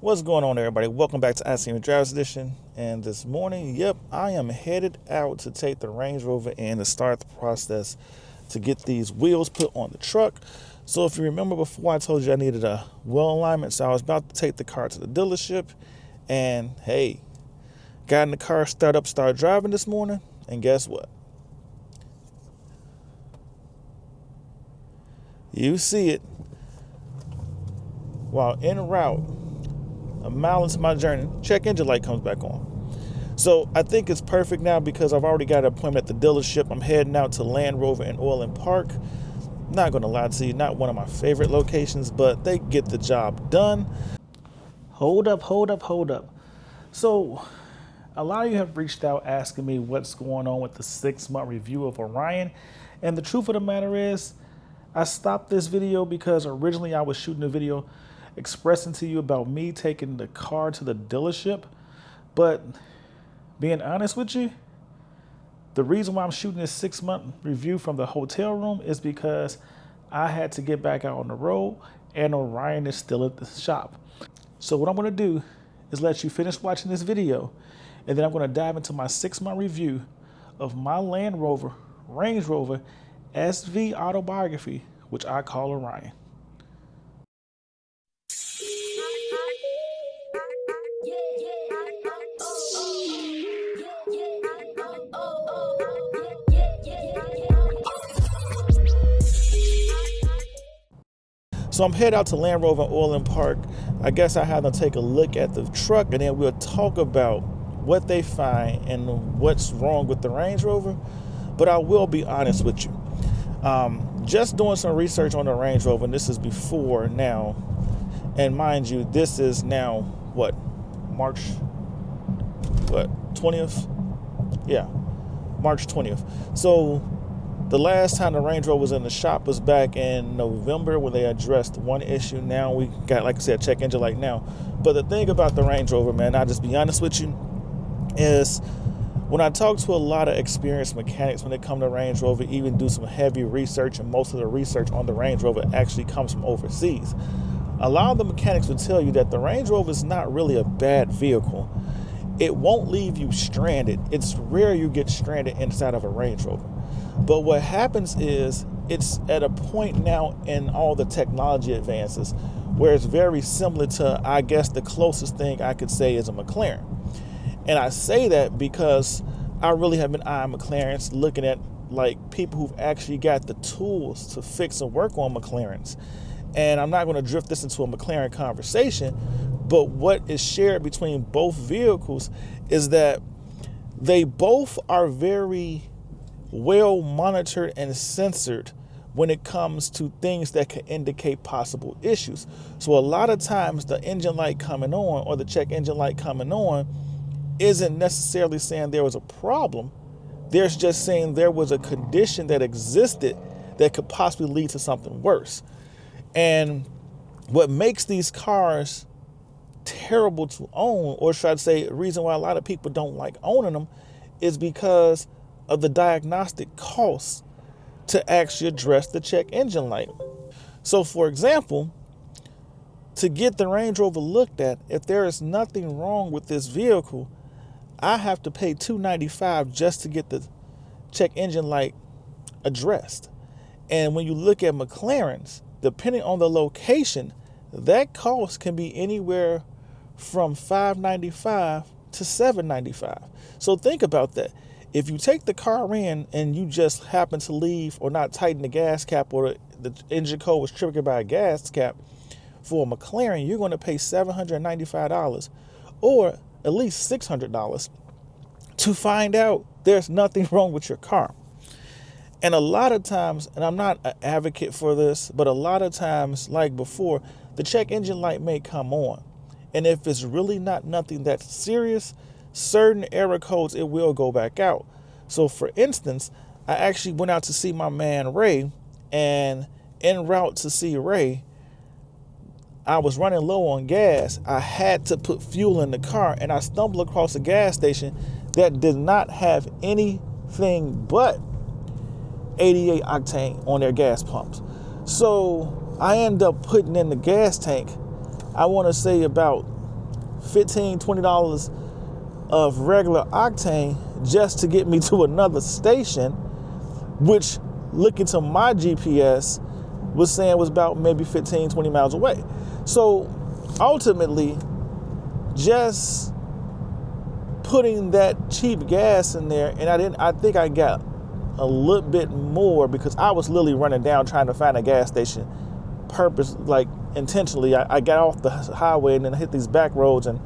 What's going on, everybody? Welcome back to ICNV Drivers Edition. And this morning, I am headed out to take the Range Rover and to start the process to get these wheels put on the truck. So if you remember before, I told you I needed a wheel alignment. So I was about to take the car to the dealership, and hey, got in the car, started driving this morning, and guess what? You see it. While en route, a mile into my journey, check engine light comes back on. So I think it's perfect now because I've already got an appointment at the dealership. I'm heading out to Land Rover in Orland Park. Not going to lie to you, not one of my favorite locations, but they get the job done. Hold up. So a lot of you have reached out asking me what's going on with the 6-month review of Orion. And the truth of the matter is, I stopped this video because originally I was shooting a video expressing to you about me taking the car to the dealership. But being honest with you, the reason why I'm shooting this 6-month review from the hotel room is because I had to get back out on the road and Orion is still at the shop. So what I'm going to do is let you finish watching this video, and then I'm going to dive into my 6-month review of my Land Rover, Range Rover SV Autobiography, which I call Orion. So I'm headed out to Land Rover in Orland Park. I guess I have them take a look at the truck, and then we'll talk about what they find and what's wrong with the Range Rover. But I will be honest with you. Just doing some research on the Range Rover, and this is before now. And mind you, this is now, March 20th? Yeah, March 20th. So the last time the Range Rover was in the shop was back in November when they addressed one issue. Now we got, like I said, check engine light now. But the thing about the Range Rover, man, I'll just be honest with you, is when I talk to a lot of experienced mechanics when they come to Range Rover, even do some heavy research, and most of the research on the Range Rover actually comes from overseas. A lot of the mechanics will tell you that the Range Rover is not really a bad vehicle. It won't leave you stranded. It's rare you get stranded inside of a Range Rover. But what happens is it's at a point now in all the technology advances where it's very similar to, I guess, the closest thing I could say is a McLaren. And I say that because I really have been eyeing McLarens, looking at like people who've actually got the tools to fix and work on McLarens. And I'm not going to drift this into a McLaren conversation, but what is shared between both vehicles is that they both are very well monitored and censored when it comes to things that could indicate possible issues. So a lot of times the engine light coming on or the check engine light coming on isn't necessarily saying there was a problem. There's just saying there was a condition that existed that could possibly lead to something worse. And what makes these cars terrible to own, or should I say the reason why a lot of people don't like owning them, is because of the diagnostic costs to actually address the check engine light. So for example, to get the Range Rover looked at, if there is nothing wrong with this vehicle, I have to pay $295 just to get the check engine light addressed. And when you look at McLarens, depending on the location, that cost can be anywhere from $595 to $795. So think about that. If you take the car in and you just happen to leave or not tighten the gas cap, or the engine code was triggered by a gas cap, for a McLaren, you're going to pay $795 or at least $600 to find out there's nothing wrong with your car. And a lot of times, and I'm not an advocate for this, but a lot of times, like before, the check engine light may come on. And if it's really not nothing that's serious, certain error codes, it will go back out. So for instance, I actually went out to see my man Ray, and en route to see Ray, I was running low on gas. I had to put fuel in the car, and I stumbled across a gas station that did not have anything but 88 octane on their gas pumps. So I ended up putting in the gas tank, I want to say about $15, $20 of regular octane just to get me to another station, which looking to my GPS was saying was about maybe 15, 20 miles away. So ultimately, just putting that cheap gas in there, and I think I got a little bit more because I was literally running down trying to find a gas station intentionally. I got off the highway and then hit these back roads, and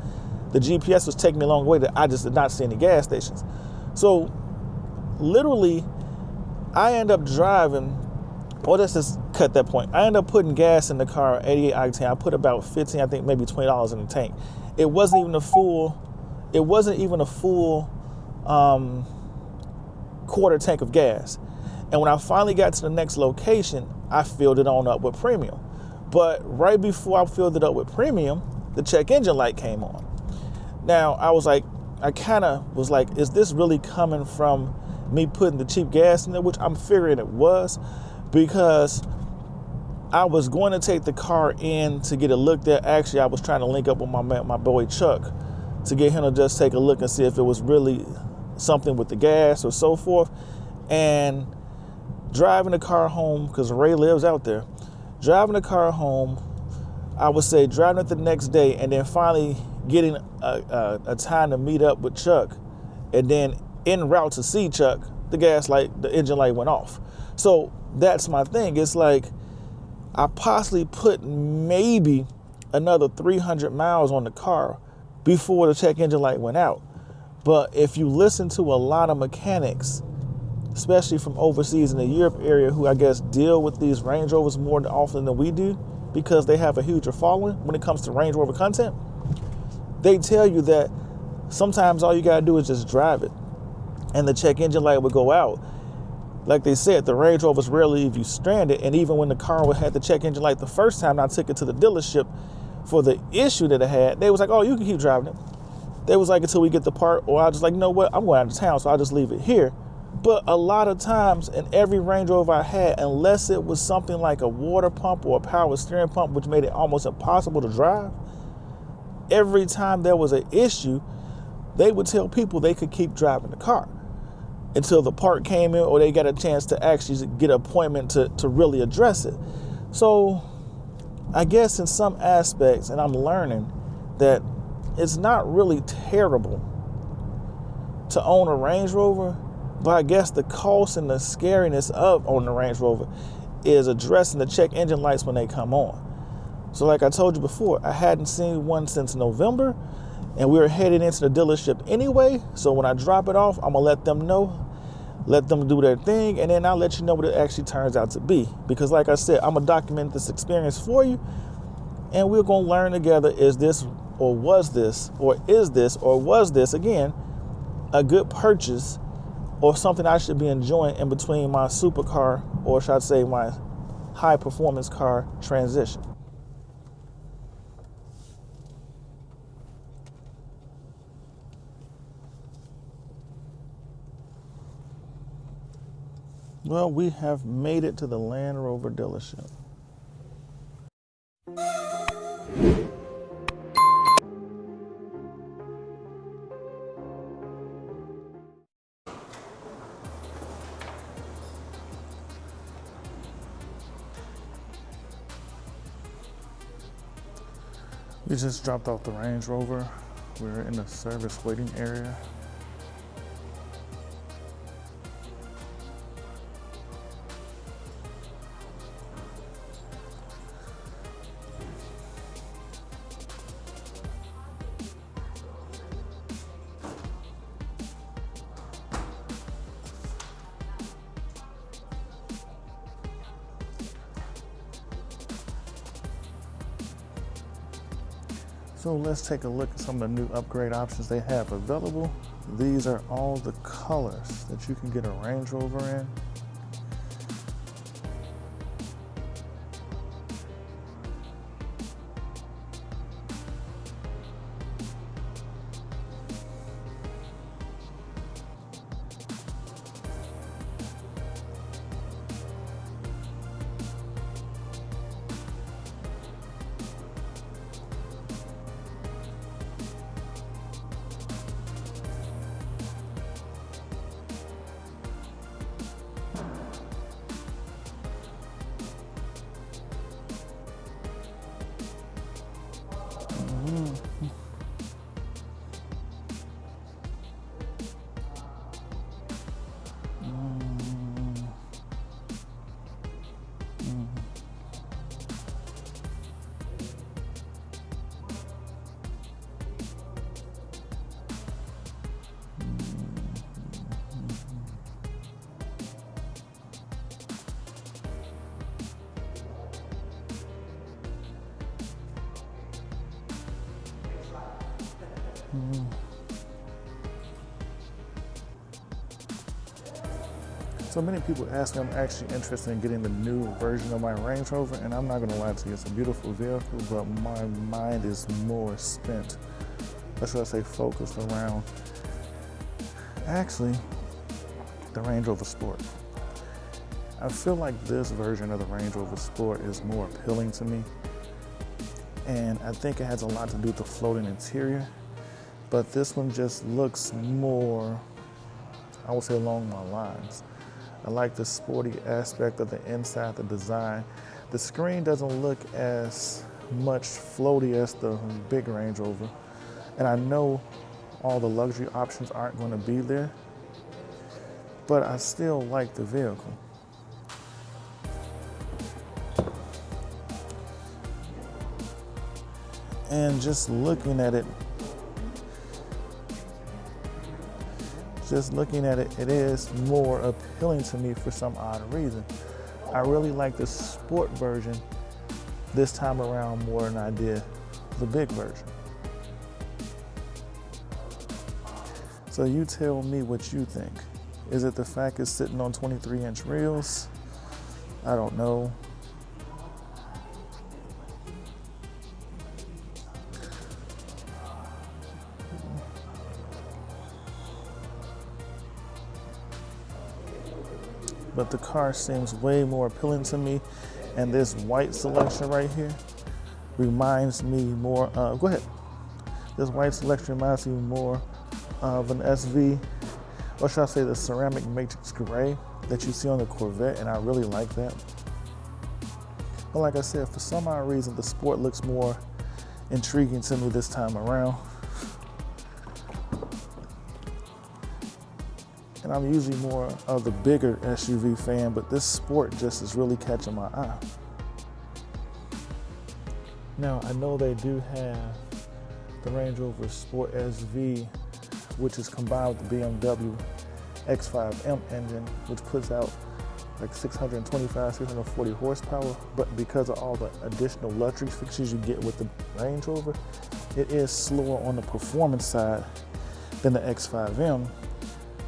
the GPS was taking me a long way that I just did not see any gas stations. So literally, I end up driving, or let's just cut that point. I end up putting gas in the car, 88 octane. I put about 15, I think maybe $20 in the tank. It wasn't even a full quarter tank of gas. And when I finally got to the next location, I filled it on up with premium. But right before I filled it up with premium, the check engine light came on. Now, I kind of was like, is this really coming from me putting the cheap gas in there? Which I'm figuring it was, because I was going to take the car in to get it looked at. Actually, I was trying to link up with my boy Chuck to get him to just take a look and see if it was really something with the gas or so forth. And driving the car home, because Ray lives out there, driving the car home, I would say driving it the next day, and then finally getting a time to meet up with Chuck, and then en route to see Chuck, the engine light went off. So that's my thing. It's like I possibly put maybe another 300 miles on the car before the check engine light went out. But if you listen to a lot of mechanics, especially from overseas in the Europe area, who I guess deal with these Range Rovers more often than we do because they have a huger following when it comes to Range Rover content, they tell you that sometimes all you gotta do is just drive it and the check engine light will go out. Like they said, the Range Rovers rarely leave you stranded, and even when the car had the check engine light the first time, I took it to the dealership for the issue that it had, they was like, oh, you can keep driving it. They was like, until we get the part, or I was just like, you know what, I'm going out of town, so I'll just leave it here. But a lot of times in every Range Rover I had, unless it was something like a water pump or a power steering pump, which made it almost impossible to drive, every time there was an issue, they would tell people they could keep driving the car until the part came in or they got a chance to actually get an appointment to really address it. So I guess in some aspects, and I'm learning that it's not really terrible to own a Range Rover, but I guess the cost and the scariness of owning a Range Rover is addressing the check engine lights when they come on. So like I told you before, I hadn't seen one since November, and we were heading into the dealership anyway. So when I drop it off, I'm gonna let them know, let them do their thing, and then I'll let you know what it actually turns out to be. Because like I said, I'm gonna document this experience for you, and we're gonna learn together, is this or was this, or is this or was this, again, a good purchase or something I should be enjoying in between my supercar, or should I say my high performance car transition. Well, we have made it to the Land Rover dealership. We just dropped off the Range Rover. We're in the service waiting area. So let's take a look at some of the new upgrade options they have available. These are all the colors that you can get a Range Rover in. So many people ask me, I'm actually interested in getting the new version of my Range Rover, and I'm not gonna lie to you, it's a beautiful vehicle, but my mind is more spent, or should I say focused around, actually, the Range Rover Sport. I feel like this version of the Range Rover Sport is more appealing to me, and I think it has a lot to do with the floating interior, but this one just looks more, I would say, along my lines. I like the sporty aspect of the inside, the design. The screen doesn't look as much floaty as the big Range Rover, and I know all the luxury options aren't going to be there, but I still like the vehicle. And just looking at it, it is more appealing to me for some odd reason. I really like the sport version this time around more than I did the big version. So you tell me what you think. Is it the fact it's sitting on 23-inch wheels? I don't know. But the car seems way more appealing to me, and this white selection right here reminds me more of, go ahead. This white selection reminds me more of an SV, or should I say the ceramic matrix gray that you see on the Corvette, and I really like that. But like I said, for some odd reason, the Sport looks more intriguing to me this time around. And I'm usually more of the bigger SUV fan, but this Sport just is really catching my eye. Now, I know they do have the Range Rover Sport SV, which is combined with the BMW X5M engine, which puts out like 625, 640 horsepower, but because of all the additional luxury features you get with the Range Rover, it is slower on the performance side than the X5M.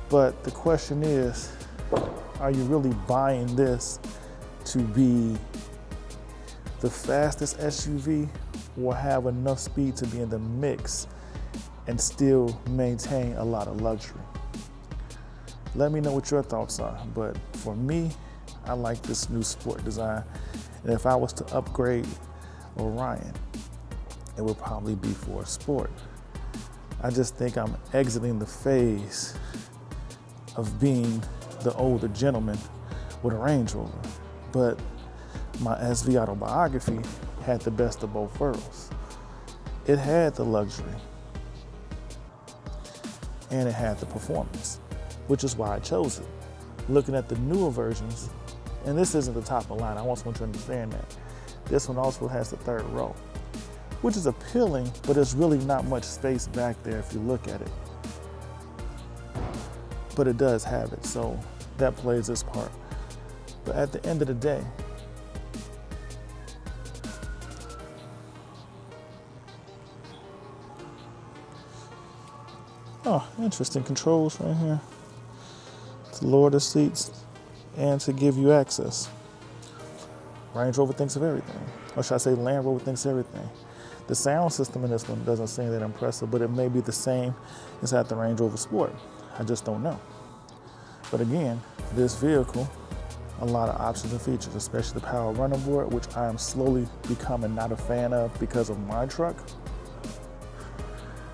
But the question is, are you really buying this to be the fastest SUV or have enough speed to be in the mix and still maintain a lot of luxury? Let me know what your thoughts are. But for me, I like this new Sport design. And if I was to upgrade Orion, it would probably be for a Sport. I just think I'm exiting the phase of being the older gentleman with a Range Rover. But my SV Autobiography had the best of both worlds. It had the luxury and it had the performance, which is why I chose it. Looking at the newer versions, and this isn't the top of the line, I also want you to understand that. This one also has the third row, which is appealing, but there's really not much space back there if you look at it. But it does have it, so that plays its part. But at the end of the day, oh, interesting controls right here to lower the seats and to give you access. Range Rover thinks of everything, or should I say Land Rover thinks of everything. The sound system in this one doesn't seem that impressive, but it may be the same as at the Range Rover Sport. I just don't know. But again, this vehicle, a lot of options and features, especially the power running board, which I am slowly becoming not a fan of because of my truck.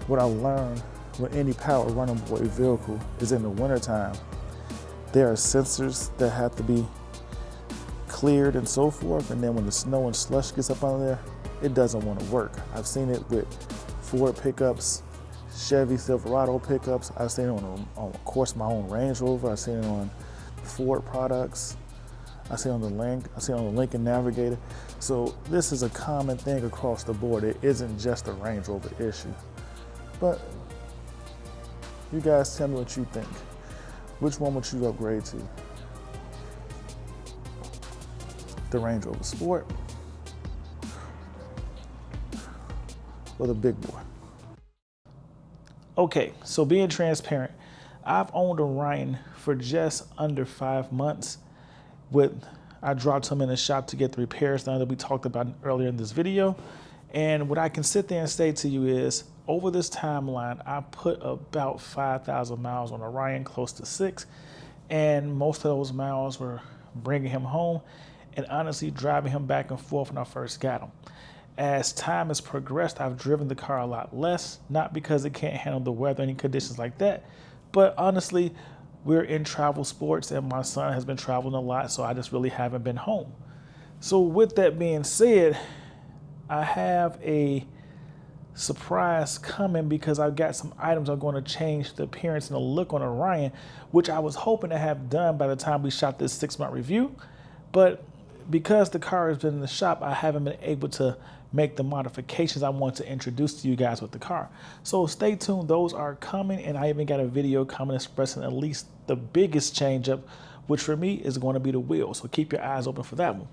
What I learned with any power running board vehicle is in the wintertime, there are sensors that have to be cleared and so forth, and then when the snow and slush gets up on there, it doesn't want to work. I've seen it with Ford pickups, Chevy Silverado pickups. I've seen it on of course, my own Range Rover. I've seen it on Ford products. I've seen it on the Lincoln Navigator. So this is a common thing across the board. It isn't just a Range Rover issue. But you guys tell me what you think. Which one would you upgrade to? The Range Rover Sport or the big boy? Okay, so being transparent, I've owned Orion for just under 5 months. I dropped him in the shop to get the repairs done that we talked about earlier in this video. And what I can sit there and say to you is, over this timeline, I put about 5,000 miles on Orion, close to 6. And most of those miles were bringing him home and honestly driving him back and forth when I first got him. As time has progressed, I've driven the car a lot less, not because it can't handle the weather, any conditions like that, but honestly, we're in travel sports and my son has been traveling a lot, so I just really haven't been home. So with that being said, I have a surprise coming because I've got some items that are going to change the appearance and the look on Orion, which I was hoping to have done by the time we shot this 6-month review. But because the car has been in the shop, I haven't been able to make the modifications I want to introduce to you guys with the car. So stay tuned, those are coming, and I even got a video coming expressing at least the biggest change up, which for me is going to be the wheel. So keep your eyes open for that one.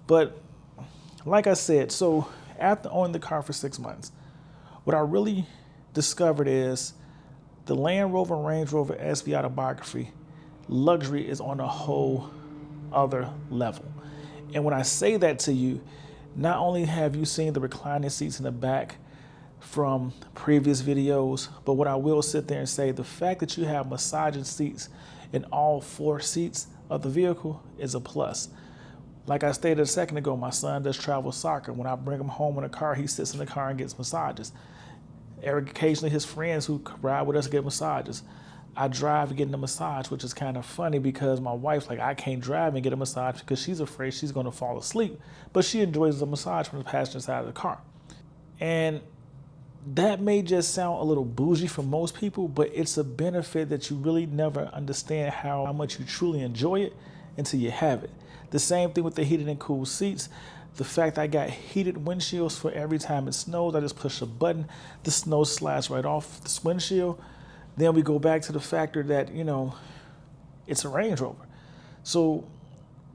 But like I said, so after owning the car for 6 months, what I really discovered is the Land Rover Range Rover SV Autobiography luxury is on a whole other level. And when I say that to you, not only have you seen the reclining seats in the back from previous videos, but what I will sit there and say, the fact that you have massaging seats in all 4 seats of the vehicle is a plus. Like I stated a second ago, my son does travel soccer. When I bring him home in a car, he sits in the car and gets massages. Occasionally his friends who ride with us get massages. I drive getting a massage, which is kind of funny because my wife's like, I can't drive and get a massage because she's afraid she's going to fall asleep. But she enjoys the massage from the passenger side of the car. And that may just sound a little bougie for most people, but it's a benefit that you really never understand how much you truly enjoy it until you have it. The same thing with the heated and cooled seats. The fact I got heated windshields for every time it snows, I just push a button, the snow slides right off the windshield. Then we go back to the factor that, you know, it's a Range Rover. So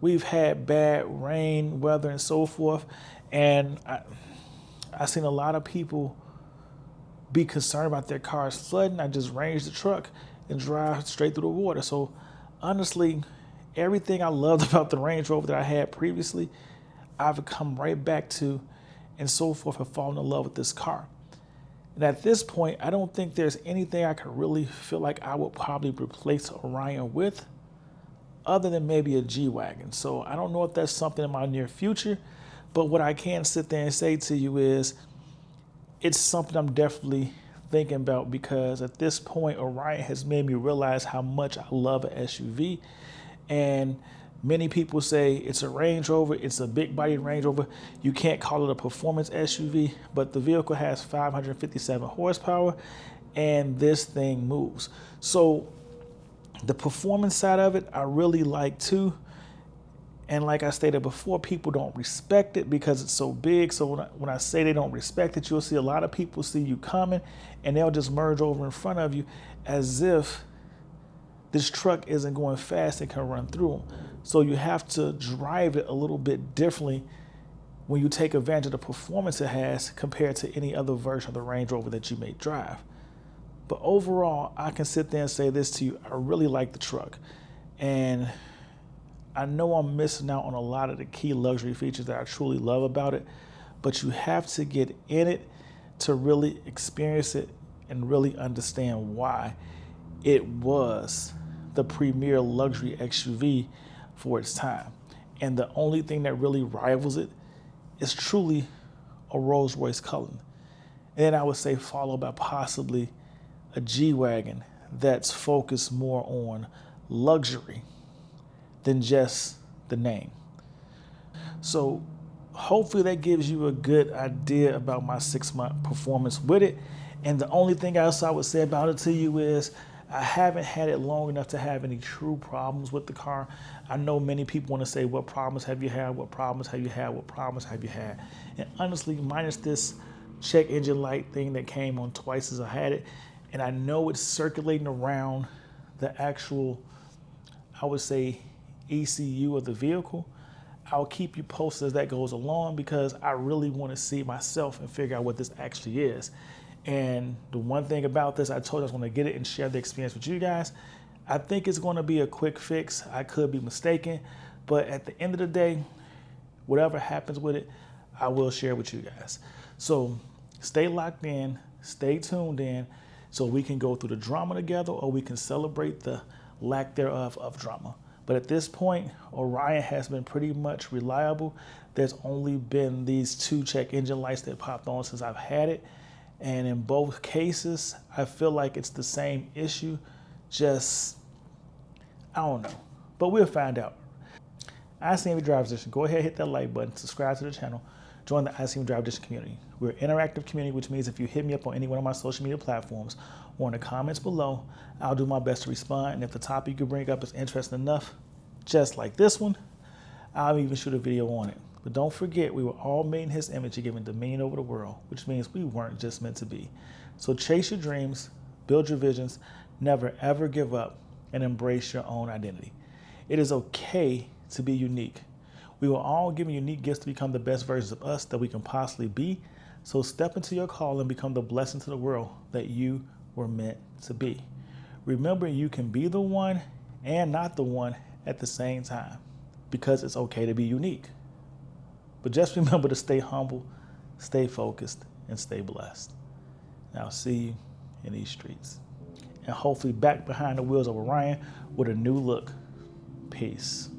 we've had bad rain, weather, and so forth. And I've seen a lot of people be concerned about their cars flooding. I just range the truck and drive straight through the water. So honestly, everything I loved about the Range Rover that I had previously, I've come right back to and so forth, have fallen in love with this car. And at this point, I don't think there's anything I could really feel like I would probably replace Orion with other than maybe a G-Wagon. So I don't know if that's something in my near future, but what I can sit there and say to you is it's something I'm definitely thinking about because at this point, Orion has made me realize how much I love an SUV. And many people say it's a Range Rover, it's a big body Range Rover. You can't call it a performance SUV, but the vehicle has 557 horsepower and this thing moves. So the performance side of it, I really like too. And like I stated before, people don't respect it because it's so big. So when I say they don't respect it, you'll see a lot of people see you coming and they'll just merge over in front of you as if this truck isn't going fast and can run through them. So you have to drive it a little bit differently when you take advantage of the performance it has compared to any other version of the Range Rover that you may drive. But overall, I can sit there and say this to you. I really like the truck. And I know I'm missing out on a lot of the key luxury features that I truly love about it, but you have to get in it to really experience it and really understand why it was the premier luxury SUV for its time. And the only thing that really rivals it is truly a Rolls-Royce Cullinan. And then I would say followed by possibly a G-Wagon that's focused more on luxury than just the name. So hopefully that gives you a good idea about my 6-month performance with it. And the only thing else I would say about it to you is I haven't had it long enough to have any true problems with the car. I know many people want to say, what problems have you had? What problems have you had? What problems have you had? And honestly, minus this check engine light thing that came on twice as I had it, and I know it's circulating around the actual, I would say, ECU of the vehicle. I'll keep you posted as that goes along because I really want to see myself and figure out what this actually is. And the one thing about this, I told you I was going to get it and share the experience with you guys. I think it's going to be a quick fix. I could be mistaken, but at the end of the day, whatever happens with it, I will share with you guys. So stay locked in, stay tuned in, so we can go through the drama together, or we can celebrate the lack thereof of drama. But at this point, Orion has been pretty much reliable. There's only been these 2 check engine lights that popped on since I've had it. And in both cases, I feel like it's the same issue, just, I don't know, but we'll find out. ICNV Drivers Edition, go ahead, hit that like button, subscribe to the channel, join the ICNV Drivers Edition community. We're an interactive community, which means if you hit me up on any one of my social media platforms or in the comments below, I'll do my best to respond. And if the topic you bring up is interesting enough, just like this one, I'll even shoot a video on it. But don't forget, we were all made in his image and given dominion over the world, which means we weren't just meant to be. So chase your dreams, build your visions, never ever give up, and embrace your own identity. It is okay to be unique. We were all given unique gifts to become the best versions of us that we can possibly be. So step into your call and become the blessing to the world that you were meant to be. Remember, you can be the one and not the one at the same time, because it's okay to be unique. But just remember to stay humble, stay focused, and stay blessed. And I'll see you in these streets. And hopefully back behind the wheels of Orion with a new look. Peace.